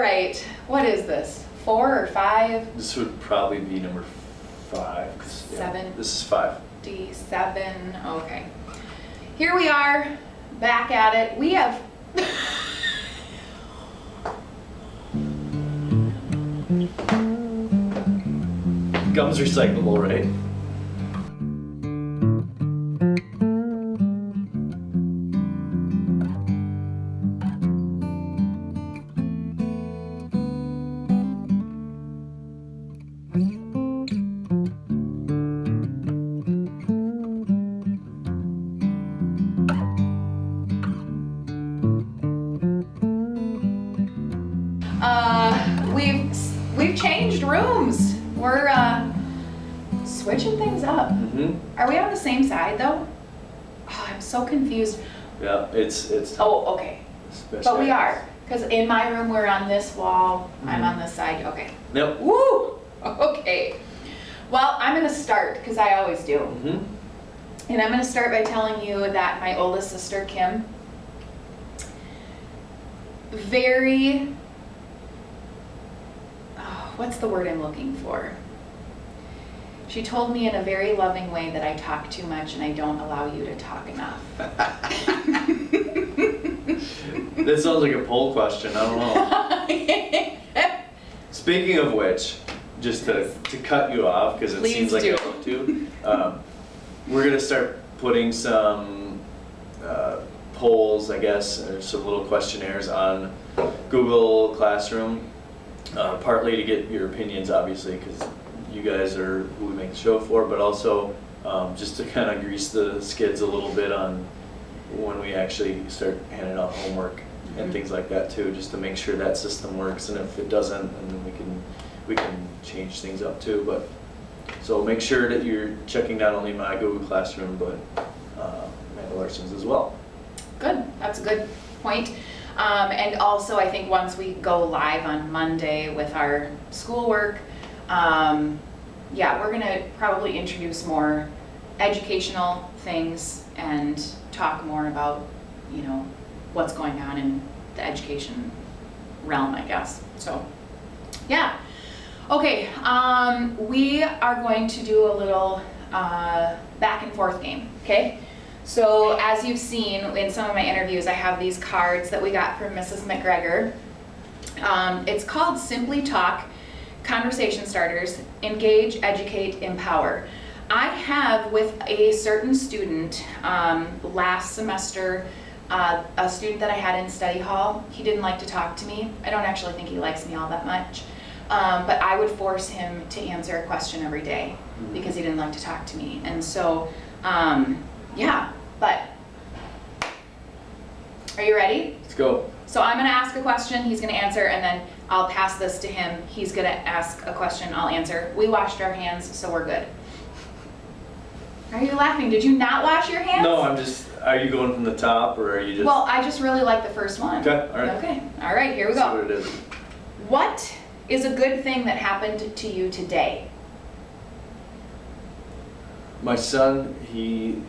right. What is this? 4 or 5? This would probably be number 5. 'Cause, yeah, 7. This is 5. D7. Okay. Here we are, back at it. We have. Gum's recyclable, right? We've changed rooms. We're switching things up. Are we on the same side though? Oh, I'm so confused. Yeah, it's. Oh, okay. But we are, because in my room we're on this wall. I'm on this side. Okay. Nope. Woo! Okay. Well, I'm gonna start because I always do. And I'm gonna start by telling you that my oldest sister, Kim, very, what's the word I'm looking for? She told me in a very loving way that I talk too much and I don't allow you to talk enough. That sounds like a poll question. I don't know. Speaking of which, just to cut you off, because it Please seems like do. I want to, we're going to start putting some polls, I guess, or some little questionnaires on Google Classroom, partly to get your opinions, obviously, because you guys are who we make the show for, but also just to kind of grease the skids a little bit on when we actually start handing out homework and things like that too, just to make sure that system works. And if it doesn't, then we can change things up too. But so make sure that you're checking not only my Google Classroom, but Amanda Larson's as well. Good, that's a good point. And also I think once we go live on Monday with our schoolwork, yeah, we're gonna probably introduce more educational things and talk more about, you know, what's going on in the education realm, I guess. So, yeah. Okay, we are going to do a little back and forth game, okay? So as you've seen in some of my interviews, I have these cards that we got from Mrs. McGregor. It's called Simply Talk, Conversation Starters, Engage, Educate, Empower. I have with a certain student last semester, a student that I had in study hall. He didn't like to talk to me. I don't actually think he likes me all that much. But I would force him to answer a question every day because he didn't like to talk to me. And so, yeah, but are you ready? Let's go. So I'm gonna ask a question, he's gonna answer, and then I'll pass this to him. He's gonna ask a question, I'll answer. We washed our hands, so we're good. Are you laughing? Did you not wash your hands? No, are you going from the top or are you just? Well, I just really like the first one. Okay, all right. Okay, all right, here we Let's see go. what it is. What is a good thing that happened to you today? My son, he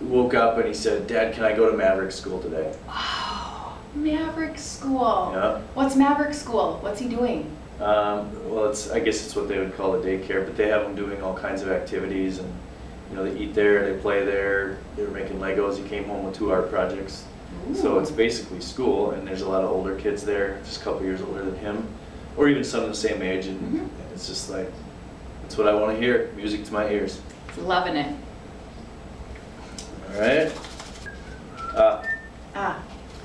woke up and he said, "Dad, can I go to Maverick School today?" Oh, Maverick School. Yeah. What's Maverick School? What's he doing? Well, I guess it's what they would call a daycare, but they have them doing all kinds of activities, and you know, they eat there, they play there. They were making Legos. He came home with 2 art projects. So it's basically school, and there's a lot of older kids there, just a couple years older than him, or even some the same age, and it's just like, that's what I want to hear, music to my ears. Loving it. All right.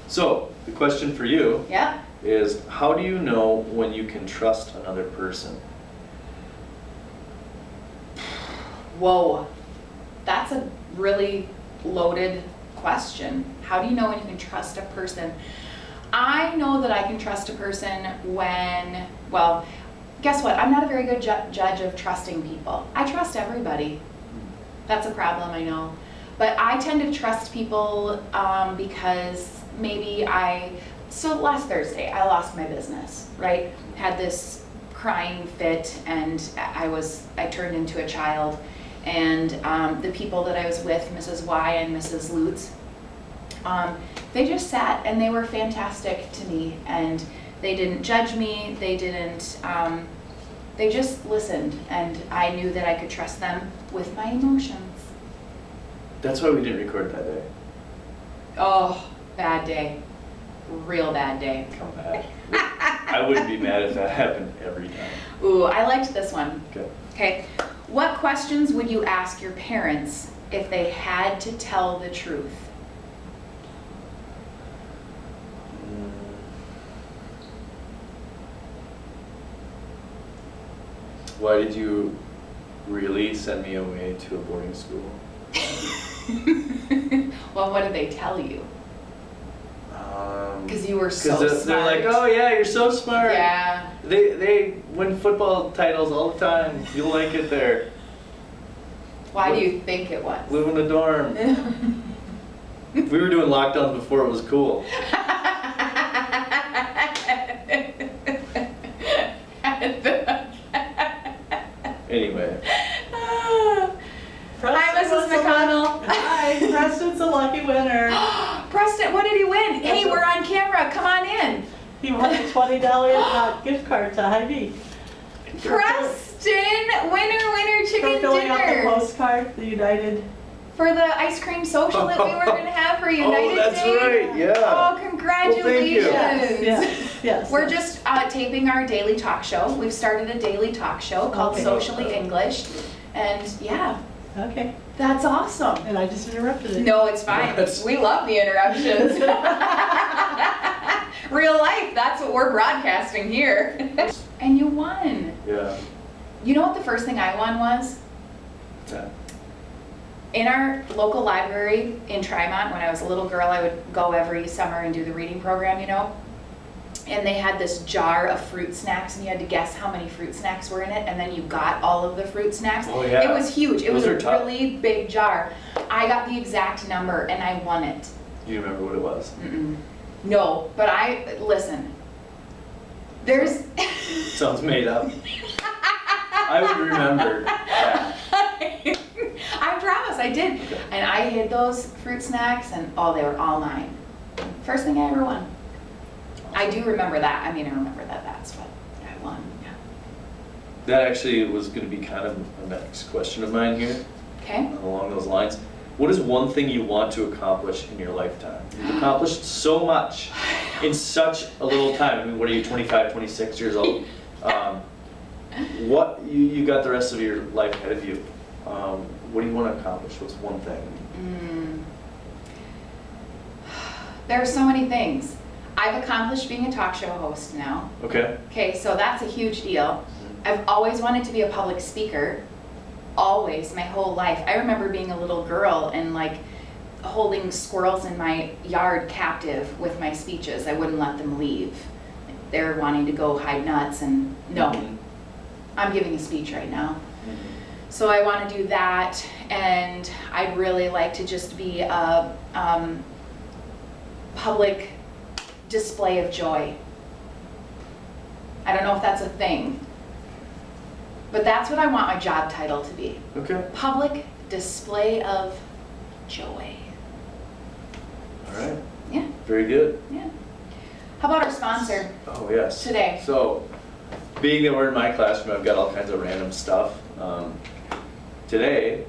So the question for you Yeah. is, how do you know when you can trust another person? Whoa, that's a really loaded question. How do you know when you can trust a person? I know that I can trust a person when, well, guess what? I'm not a very good judge of trusting people. I trust everybody. That's a problem, I know. But I tend to trust people because maybe so last Thursday, I lost my business, right? Had this crying fit and I turned into a child. And the people that I was with, Mrs. Y and Mrs. Lutz, they just sat and they were fantastic to me, and They didn't judge me. They didn't, they just listened, and I knew that I could trust them with my emotions. That's why we didn't record that day. Oh, bad day. Real bad day. Come back. I wouldn't be mad if that happened every time. Ooh, I liked this one. Okay. Okay. What questions would you ask your parents if they had to tell the truth? Why did you really send me away to a boarding school? Well, what did they tell you? Because you were so Because they're smart. like, oh yeah, you're so smart. Yeah. They win football titles all the time. You'll like it there. Why do you think it was? Live in a dorm. We were doing lockdowns before it was cool. Anyway. Hi, Mrs. McConnell. Hi, Preston's a lucky winner. Preston, what did he win? Hey, we're on camera. Come on in. He won a $20 gift card to Hy-Vee. Preston, winner, chicken For filling out the dinner. postcard, the United. For the ice cream social that we were going to have for United Oh, that's Day. right, yeah. Oh, congratulations. Yes. We're just taping our daily talk show. We've started a daily talk show called Okay. Socially English. And yeah, Okay, that's awesome. and I just interrupted it. No, it's fine. That's- We love the interruptions. Real life, that's what we're broadcasting here. And you won. Yeah. You know what the first thing I won was? Yeah. In our local library in Trimont, when I was a little girl, I would go every summer and do the reading program, you know? And they had this jar of fruit snacks, and you had to guess how many fruit snacks were in it, and then you got all of the fruit snacks. Oh, yeah. It was huge. It Those was a are tough. really big jar. I got the exact number, and I won it. You remember what it was? Mm-mm. No, but listen, there's... Sounds made up. I would remember that. I promise, I did. Okay. And I hid those fruit snacks, and they were all mine. First thing I ever won. I do remember that. I mean, I remember that that's what I won. Yeah. That actually was going to be kind of a next question of mine here, Okay. along those lines. What is one thing you want to accomplish in your lifetime? You've accomplished so much in such a little time. I mean, what are you, 25, 26 years old? What you got the rest of your life ahead of you. What do you want to accomplish? What's one thing? There are so many things. I've accomplished being a talk show host now. Okay. Okay, so that's a huge deal. I've always wanted to be a public speaker. Always, my whole life. I remember being a little girl and like holding squirrels in my yard captive with my speeches. I wouldn't let them leave. They're wanting to go hide nuts, and no, Mhm. I'm giving a speech right now. Mhm. So I want to do that, and I'd really like to just be a public display of joy. I don't know if that's a thing, but that's what I want my job title to be. Okay. Public display of joy. All right. Yeah, Very good. yeah. How about our sponsor? Oh, yes. Today. So, being that we're in my classroom, I've got all kinds of random stuff. Today,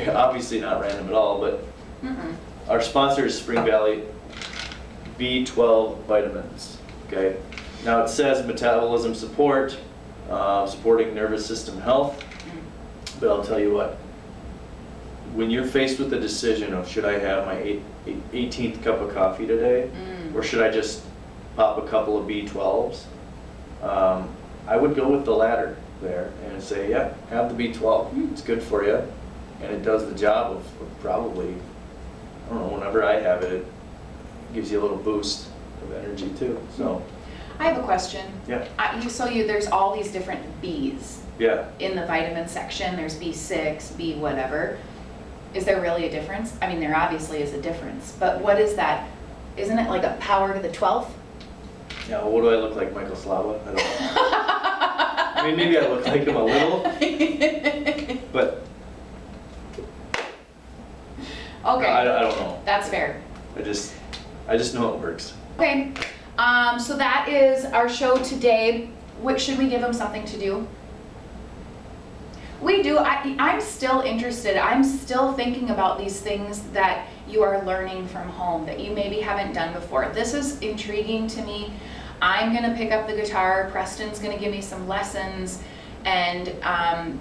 obviously not random at all, but Mm-mm. our sponsor is Spring Valley B12 vitamins. Okay. Now it says metabolism support, supporting nervous system health, but I'll tell you what. When you're faced with the decision of should I have my 18th cup of coffee today, or should I just pop a couple of B12s, I would go with the latter there and say, yeah, have the B12. It's good for you, and it does the job of probably, I don't know, whenever I have it, it gives you a little boost of energy too. So, I have a question. yeah, There's all these different Bs yeah. in the vitamin section. There's B6, B whatever. Is there really a difference? I mean, there obviously is a difference, but what is that? Isn't it like a power to the 12th? Yeah, well, what do I look like, Michael Slava? I don't know. I mean, maybe I look like him a little, but Okay, I don't know. that's fair. I just know it works. Okay, so that is our show today. Should we give them something to do? We do. I'm still interested. I'm still thinking about these things that you are learning from home that you maybe haven't done before. This is intriguing to me. I'm gonna pick up the guitar. Preston's gonna give me some lessons, and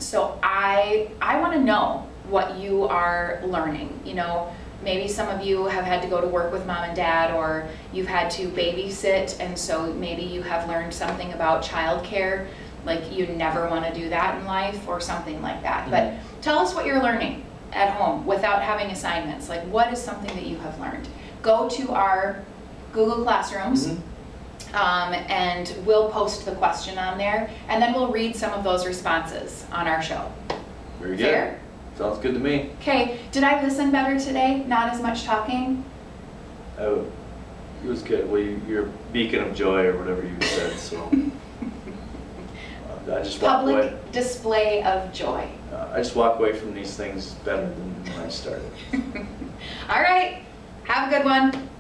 so I want to know what you are learning. You know, maybe some of you have had to go to work with mom and dad, or you've had to babysit, and so maybe you have learned something about childcare. Like you never want to do that in life or something like that. But tell us what you're learning at home without having assignments. Like what is something that you have learned? Go to our Google Classrooms and we'll post the question on there, and then we'll read some of those responses on our show. Very good. Fair? Sounds good to me. Okay, did I listen better today? Not as much talking? Oh, it was good. Well, you're a beacon of joy or whatever you said, so. I just walk away. Public display of joy. I just walk away from these things better than when I started. All right, have a good one.